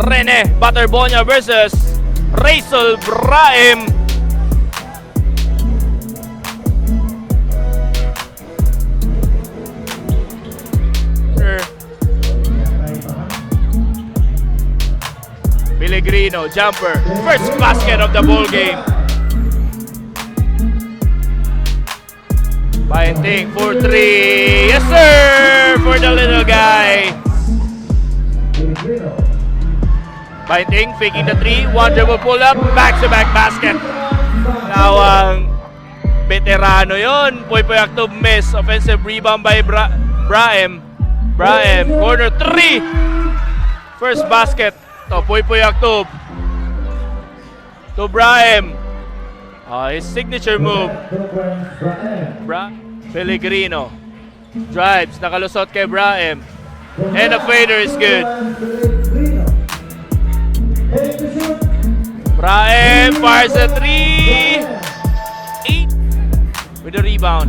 Rene Butterbonia versus Rachel Braem. Pellegrino jumper, first basket of the ball game. Bayenting for 3, yes sir, for the little guy. Bayenting faking the 3, one dribble pull up, back-to-back basket. Nawang veterano yon. Poy Aktob miss, offensive rebound by Braem. Braem, corner 3, first basket. To Poy Aktob to Braem. His signature move. Pellegrino drives, nakalusot kay Braem. And the fader is good. Braem fires a 3. 8 with the rebound.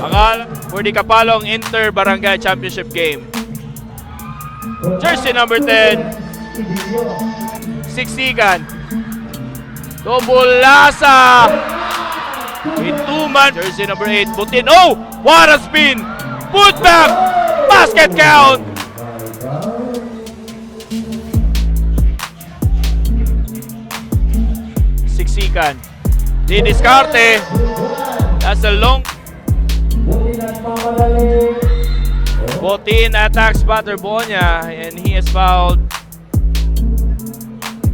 Akala for the Kapalong Inter Barangay Championship game. Jersey number 10. Siksikan. Tobulasa. Ituman. Jersey number 8. Butin. Oh! What a spin! Put back! Basket count! Siksikan. Didiskarte. That's a long. Butin attacks Butterbonia and he is fouled.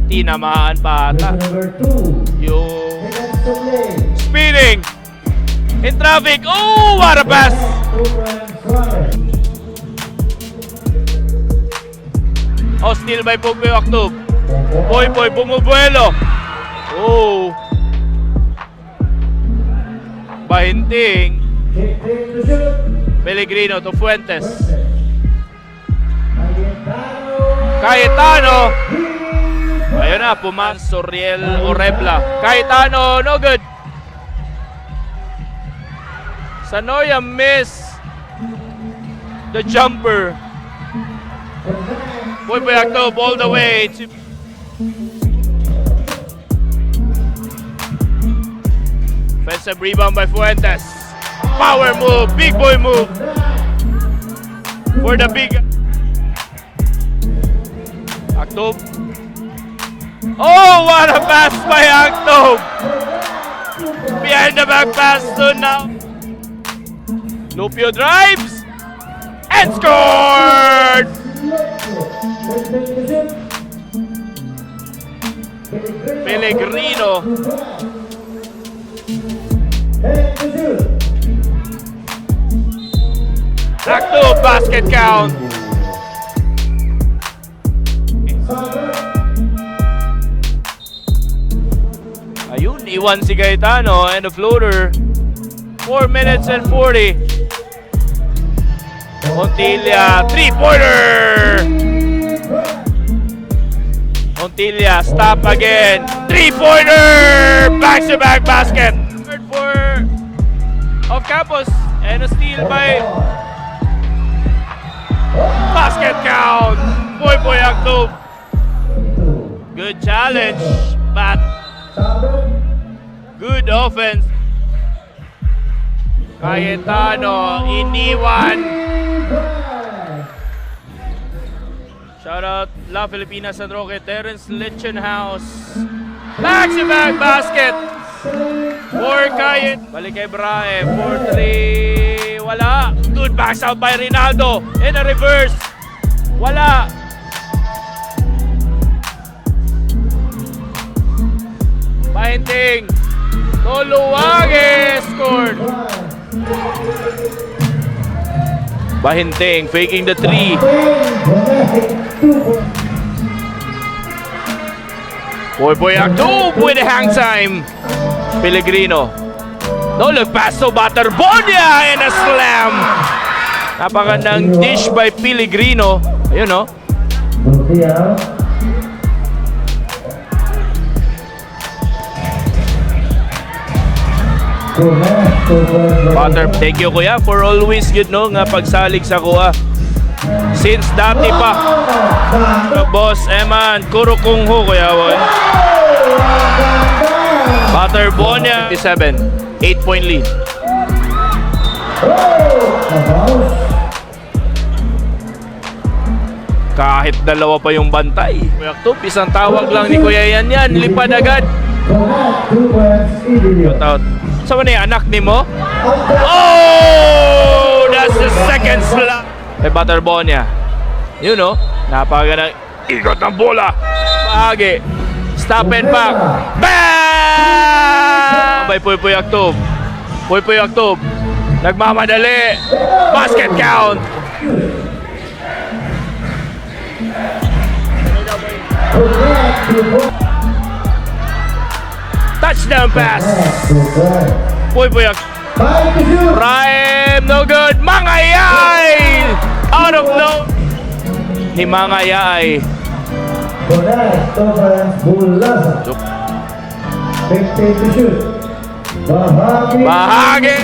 Tinamaan pa ata. Yung speeding in traffic. Oh, what a pass! Oh, steal by Poy Aktob. Poy bumubuelo. Oh. Bayenting. Pellegrino to Fuentes. Cayetano. Ayun na, pumas Soriel Orebla. Cayetano, no good. Sanoya miss the jumper. Poy Aktob all the way to offensive rebound by Fuentes. Power move, big boy move for the big Aktob. Oh, what a pass by Aktob! Behind the back pass to now. Lupio drives and scored! Pellegrino. Aktob basket count. Ayun, iwan si Cayetano and the floater. 4 minutes and 40. Montilla, 3-pointer! Montilla, stop again. 3-pointer! Back-to-back basket. Third for off campus and a steal by basket count. Poy Aktob. Good challenge, but good offense. Cayetano, iniwan. Shout out La Filipina San Roque, Terence Lichenhouse. Back-to-back basket for Cayet. Balik kay Braem, 4-3. Wala. Good backs out by Rinaldo. In a reverse. Oluwage scored. Bahinting faking the three. Boy Aktob with the hang time. Pellegrino. No look pass to Baterbonia and a slam. Napakandang dish by Pellegrino. Ayun no. Bater, thank you kuya for always good no nga pagsalig sa kuha. Since dati pa. Boss Eman, kuro kung ho kuya boy. Baterbonia 7, 8-point lead. Kahit dalawa pa yung bantay. Kuya Aktob, isang tawag lang ni Kuya yan, lipad agad. Shoot out. Saan na yung anak ni mo? Oh! That's the second slap. May Baterbonia. Yun no, napakagandang ikot ng bola. Bahagi. Stop and back. Bang! By Puypoy Aktob. Puypoy Aktob. Nagmamadali. Basket count. Touchdown pass. Puypoy Aktob. Prime, no good. Mangayay! Out of no. Ni Mangayay. Bahagi.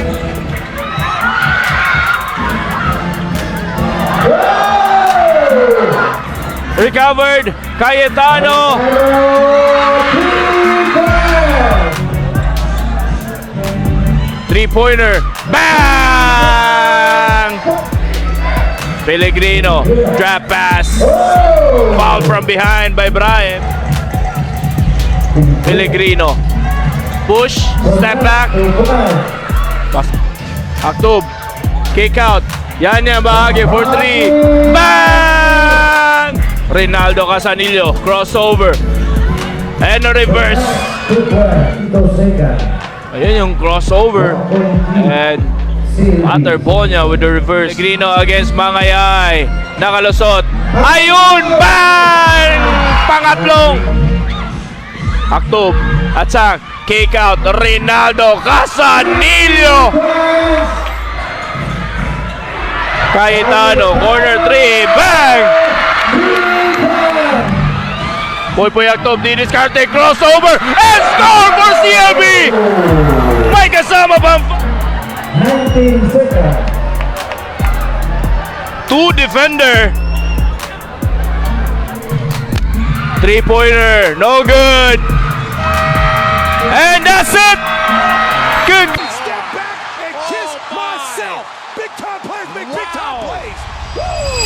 Recovered. Cayetano. Three-pointer. Bang! Pellegrino. Drop pass. Foul from behind by Brian. Pellegrino. Push. Step back. Aktob. Kick out. Yan bahagi for three. Bang! Rinaldo Casanillo. Crossover. And a reverse. Ayun yung crossover. And Baterbonia with the reverse. Pellegrino against Mangayay. Nakalusot. Ayun! Bang! Pangatlong. Aktob. Attack. Kick out. Rinaldo Casanillo. Cayetano. Corner 3. Bang! Puypoy Aktob. Diniscarte. Crossover. And score for CLB! May kasama pa 19 seconds. Two defender. Three-pointer. No good. And that's it. Good.